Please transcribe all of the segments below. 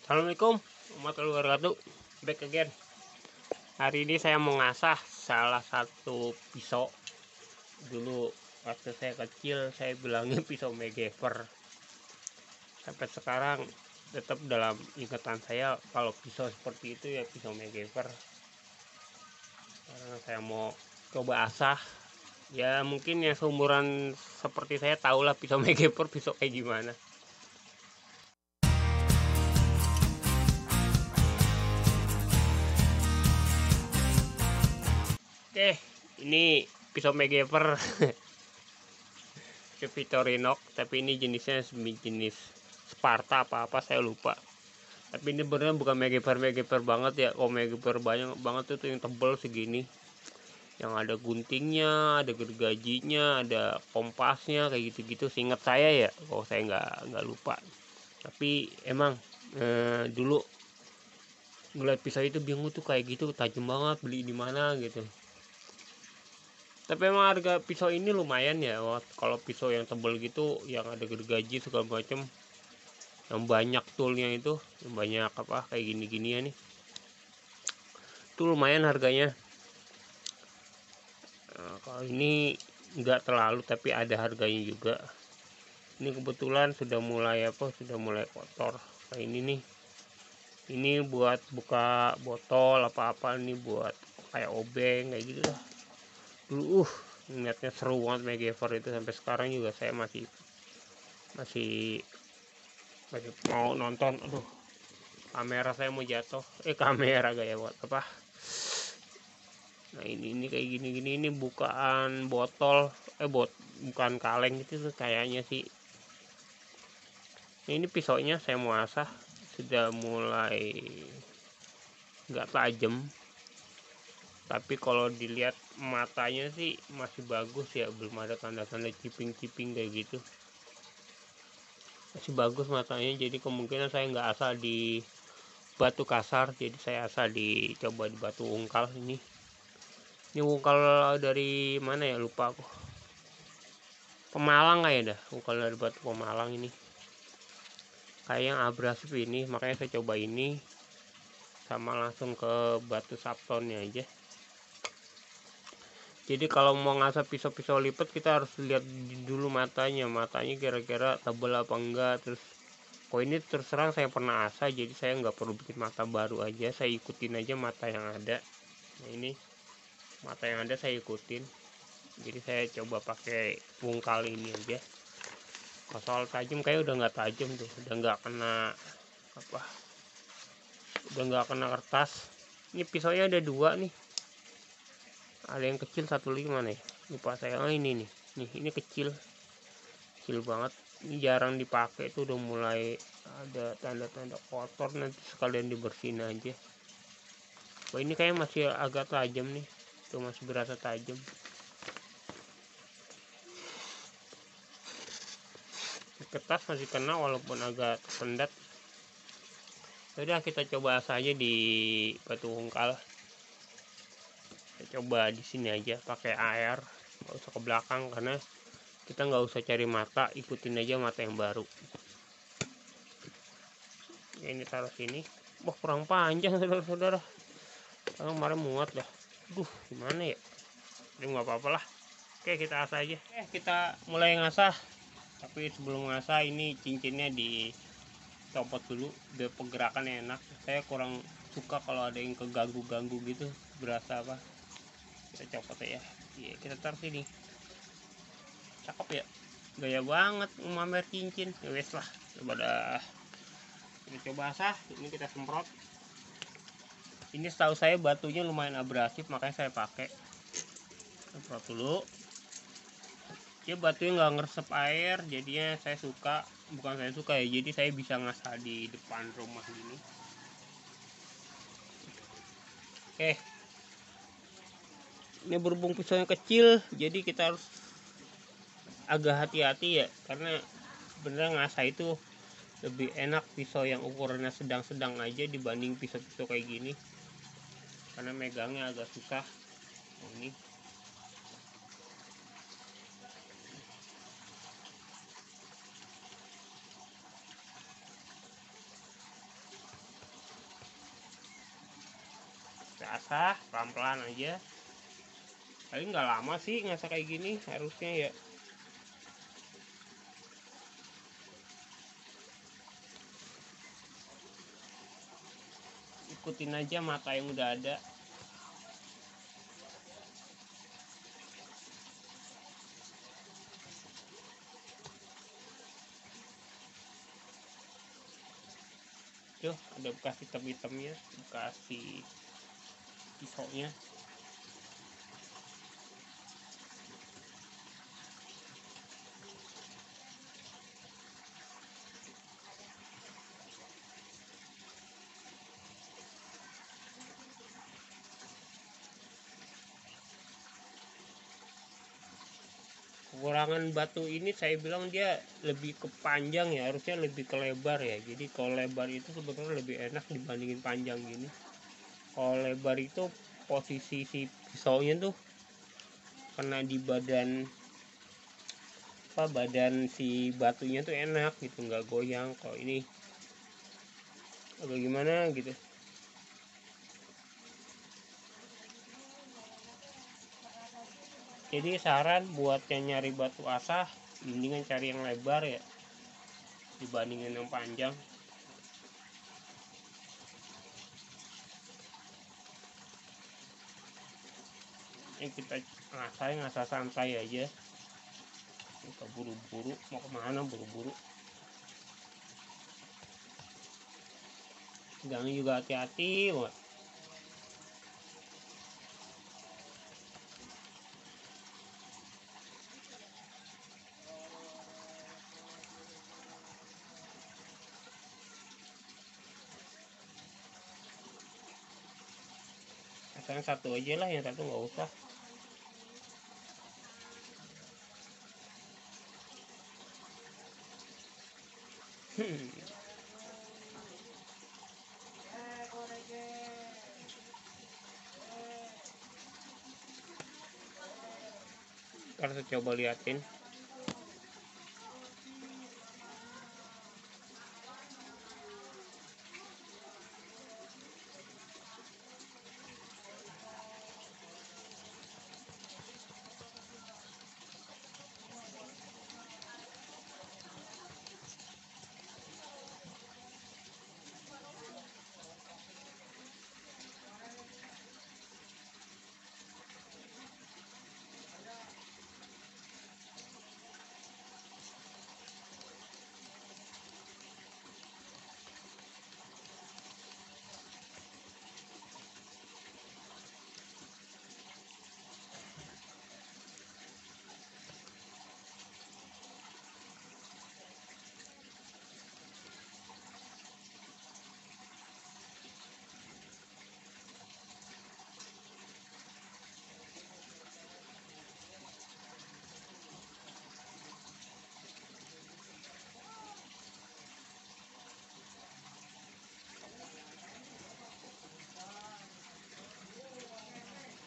Assalamualaikum warahmatullahi wabarakatuh. Back again. Hari ini saya mau ngasah salah satu pisau. Dulu waktu saya kecil saya bilangnya pisau MacGyver. Sampai sekarang tetap dalam ingatan saya kalau pisau seperti itu ya pisau MacGyver. Karena saya mau coba asah. Ya mungkin yang seumuran seperti saya tahulah pisau MacGyver pisau kayak gimana. Oke, ini pisau MacGyver Victorinox, tapi ini jenisnya jenis Sparta apa saya lupa. Tapi ini beneran bukan MacGyver banget ya. Oh, MacGyver banyak banget itu yang tebel segini, yang ada guntingnya, ada gergajinya, ada kompasnya kayak gitu-gitu. Seingat saya ya, kalau saya nggak lupa. Tapi emang dulu ngeliat pisau itu bingung tuh kayak gitu, tajam banget, beli di mana gitu. Tapi emang harga pisau ini lumayan ya. Kalau pisau yang tebal gitu, yang ada gergaji segala macam, yang banyak toolnya itu, yang banyak apa kayak gini-gini ya nih, itu lumayan harganya. Nah, kalau ini nggak terlalu, tapi ada harganya juga. Ini kebetulan sudah mulai kotor. Kayak ini nih, ini buat buka botol apa-apa, ini buat kayak obeng kayak gitu lah. Dulu ngeliatnya seru banget MacGyver itu, sampai sekarang juga saya masih mau nonton. Aduh, kamera saya mau jatuh. Kamera gaya buat apa. Nah ini kayak gini ini bukaan botol, bukan kaleng gitu tuh kayaknya sih. Nah, ini pisaunya saya mau asah, sudah mulai nggak tajam, tapi kalau dilihat matanya sih masih bagus ya, belum ada tanda-tanda ciping-ciping kayak gitu, masih bagus matanya. Jadi kemungkinan saya nggak asal di batu kasar, jadi saya asal dicoba di batu ungkal. Ini ungkal dari mana ya, lupa aku, Pemalang kayak dah, ungkal dari batu Pemalang. Ini kayak yang abrasif ini, makanya saya coba ini sama langsung ke batu saptonnya aja. Jadi kalau mau ngasah pisau-pisau lipat, kita harus lihat dulu matanya kira-kira tebal apa enggak. Terus ini terserang saya pernah asah, jadi saya nggak perlu bikin mata baru aja, saya ikutin aja mata yang ada. Nah ini mata yang ada saya ikutin, jadi saya coba pakai ungkal ini aja. Kalau soal tajam kayak udah nggak tajam tuh, udah nggak kena kertas. Ini pisaunya ada dua nih, ada yang kecil, satu lagi mana ya, lupa saya. Ini nih, ini kecil banget, ini jarang dipakai tuh, udah mulai ada tanda-tanda kotor, nanti sekalian dibersihin aja. Ini kayak masih agak tajam nih, tuh masih berasa tajam. Kertas masih kena walaupun agak tersendat. Udah, kita coba asah aja di batu ungkal. Kita coba di sini aja pakai air, nggak usah ke belakang, karena kita nggak usah cari mata, ikutin aja mata yang baru. Ya, ini taruh sini. Wah, kurang panjang saudara-saudara, kemarin muat dah. Gimana ya, ini nggak apa-apa lah. Oke, kita asah aja. Kita mulai ngasah. Tapi sebelum ngasah, ini cincinnya dicopot dulu biar pergerakannya enak. Saya kurang suka kalau ada yang keganggu gitu, berasa apa. Kita copot ya. Iya, kita taruh sini. Cakep ya, gaya banget mamer cincin. Ya wes lah, coba dah. Kita coba asah. Ini kita semprot. Ini setahu saya batunya lumayan abrasif, makanya saya pakai. Semprot dulu. Ya batunya nggak ngeresep air, jadinya saya suka. Bukan saya suka ya, jadi saya bisa ngasah di depan rumah gini. Oke, ini berhubung pisaunya kecil, jadi kita harus agak hati-hati ya, karena beneran ngasah itu lebih enak pisau yang ukurannya sedang-sedang aja dibanding pisau-pisau kayak gini, karena megangnya agak susah. Ini asah pelan-pelan aja. Paling nggak lama sih ngasah kayak gini harusnya ya. Ikutin aja mata yang udah ada. Tuh ada bekas hitam-hitamnya, bekas pisaunya. Kekurangan batu ini saya bilang dia lebih ke panjang ya, harusnya lebih ke lebar ya. Jadi kalau lebar itu sebenarnya lebih enak dibandingin panjang gini. Kalau lebar itu posisi si pisaunya tuh kena di badan badan si batunya tuh enak gitu, nggak goyang. Kalau ini agak gimana gitu. Jadi saran buat yang nyari batu asah, mendingan cari yang lebar ya dibandingin yang panjang. Ini kita ngasah santai aja, kita buru-buru mau kemana, buru-buru. Pegangnya juga hati-hati banget. Yang satu aja lah, yang satu nggak usah. Harus coba liatin.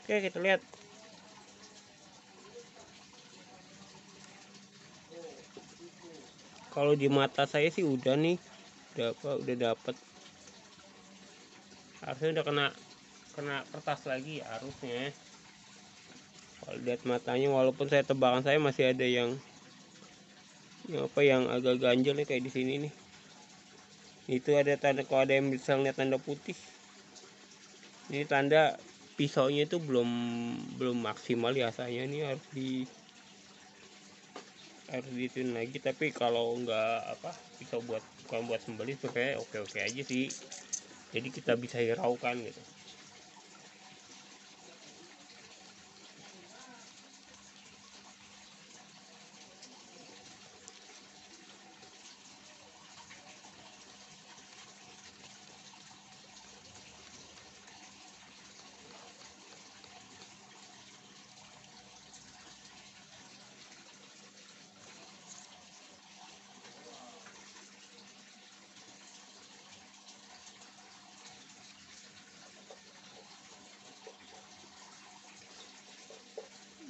Oke, kita lihat. Kalau di mata saya sih udah nih, udah dapet. Harusnya udah kena kertas lagi ya, harusnya. Kalau lihat matanya, walaupun tebakan saya masih ada yang agak ganjel nih, kayak di sini nih. Itu ada tanda, kalau ada yang bisa lihat tanda putih. Ini tanda pisaunya itu belum maksimal biasanya, nih harus dituin lagi. Tapi kalau nggak pisau bukan buat sembelih, kayak oke aja sih. Jadi kita bisa hiraukan gitu.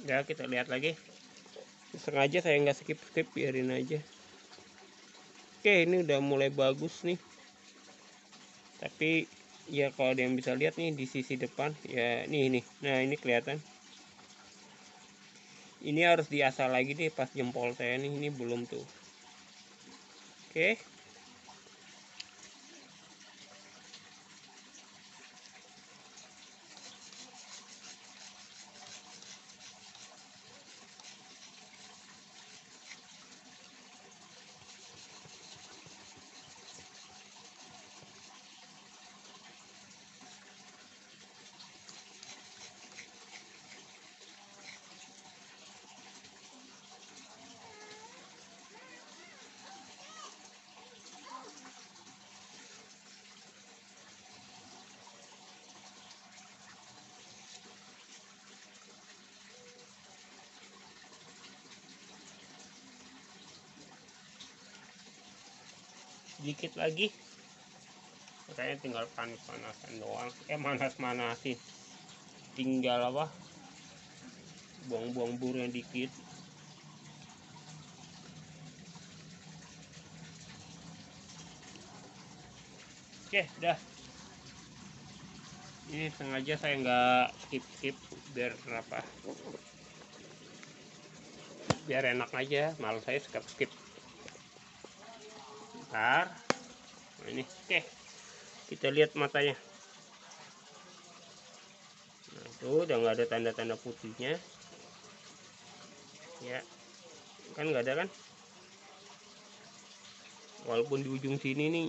Ya, kita lihat lagi. Sengaja saya nggak skip, biarin aja. Oke, ini udah mulai bagus nih. Tapi Ya kalau ada yang bisa lihat nih di sisi depan ya, nih nah ini kelihatan. Ini harus diasah lagi deh pas jempol saya nih, ini belum tuh. Oke. Dikit lagi, makanya tinggal panas-panasan doang, manas-manasin, tinggal apa, buang-buang burnya dikit. Oke, dah. Ini sengaja saya nggak skip biar apa, biar enak aja, malah saya skip. Bentar. Nah, ini oke, kita lihat matanya. Nah, itu udah nggak ada tanda-tanda putihnya ya, kan nggak ada kan, walaupun di ujung sini nih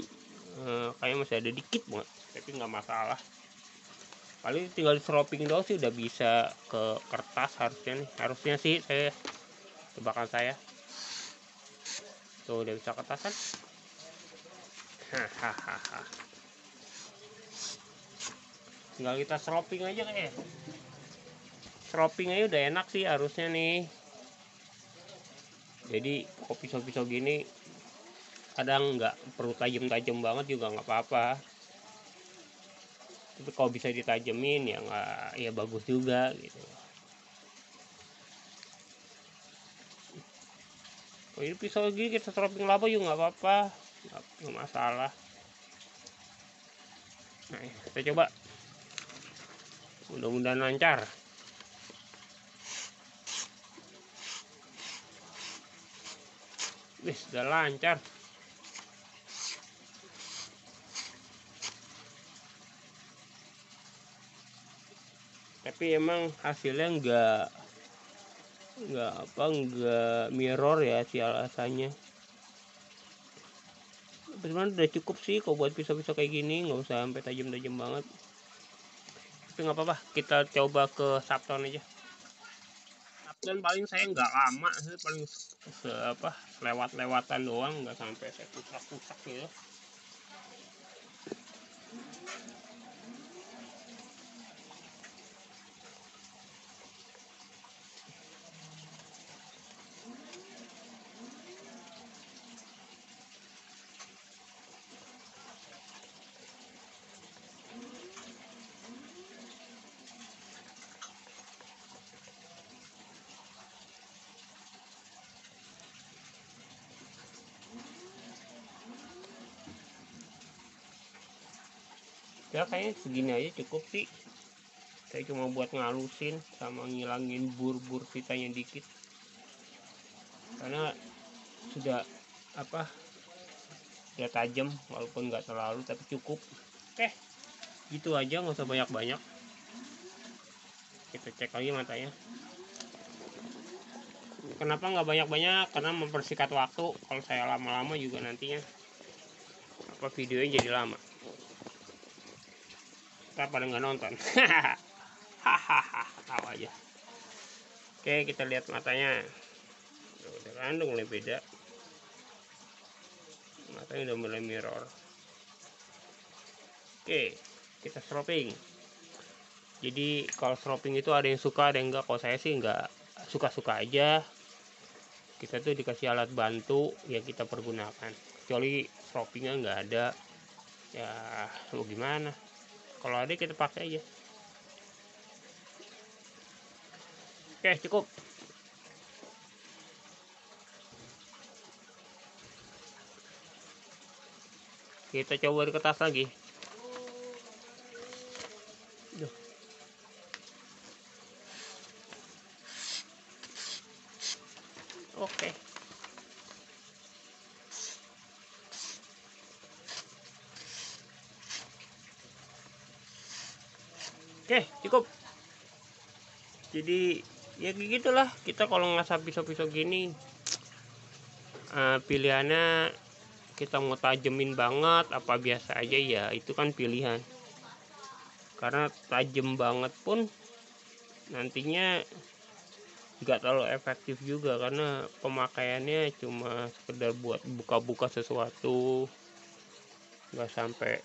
kayak masih ada dikit banget, tapi nggak masalah. Paling tinggal diseroping doang sih udah bisa ke kertas harusnya sih, tebakan saya tuh udah bisa kertas kan. Hahaha, tinggal kita seroping aja kayak, seroping aja udah enak sih harusnya nih. Jadi kopi pisau-pisau gini kadang nggak perlu tajam-tajam banget juga nggak apa-apa, tapi kalau bisa ditajemin ya nggak, ya bagus juga gitu. Oh, ini pisau gini kita seroping laba juga nggak apa-apa, nggak masalah. Nah, kita coba, mudah-mudahan lancar. Wih, udah lancar. Tapi emang hasilnya nggak mirror ya si alasannya. Sebenarnya udah cukup sih kalau buat pisau-pisau kayak gini, nggak usah sampai tajam-tajam banget. Tapi nggak apa-apa, kita coba ke Sapton aja. Sapton paling saya nggak lama, saya paling lewat-lewatan doang, nggak sampai saya pusak-pusak gitu. Ya kayaknya segini aja cukup sih. Saya cuma buat ngalusin sama ngilangin bur-bur sisanya dikit, karena sudah udah tajam walaupun nggak terlalu, tapi cukup. Oke, gitu aja, nggak usah banyak-banyak. Kita cek lagi matanya. Kenapa nggak banyak-banyak? Karena mempersingkat waktu. Kalau saya lama-lama juga nantinya videonya jadi lama, kita pada nggak nonton. Hahaha, tahu aja. Oke, kita lihat matanya. Udah kan, udah mulai beda, matanya udah mulai mirror. Oke, kita stropping. Jadi kalau stropping itu ada yang suka, ada yang enggak. Kalau saya sih enggak, suka-suka aja. Kita tuh dikasih alat bantu ya, kita pergunakan. Kecuali stroppingnya nggak ada, ya mau gimana. Kalau ada kita pakai aja. Oke, cukup. Kita coba di kertas lagi. Oke, cukup. Jadi ya gitulah, kita kalau ngasah pisau-pisau gini pilihannya kita mau tajemin banget apa biasa aja, ya itu kan pilihan. Karena tajem banget pun nantinya nggak terlalu efektif juga, karena pemakaiannya cuma sekedar buat buka-buka sesuatu, nggak sampai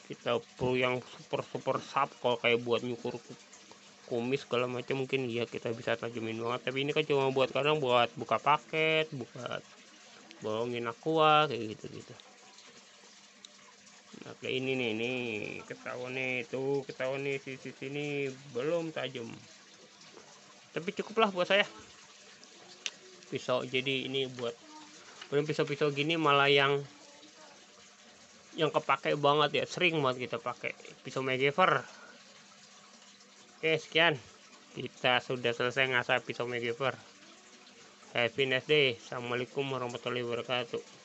kita perlu yang super sharp. Kalau kayak buat nyukur kumis segala macam mungkin ya kita bisa tajemin banget, tapi ini kan cuma buat kadang buat buka paket, buat bolongin aqua kayak gitu. Nah kayak ini nih ketahuan nih, tuh ketahuan nih sisi sini belum tajam, tapi cukuplah buat saya pisau. Jadi ini buat pisau-pisau gini malah yang kepake banget ya, sering banget kita pakai pisau MacGyver. Oke, sekian, kita sudah selesai ngasah pisau MacGyver. Have a nice day. Assalamualaikum warahmatullahi wabarakatuh.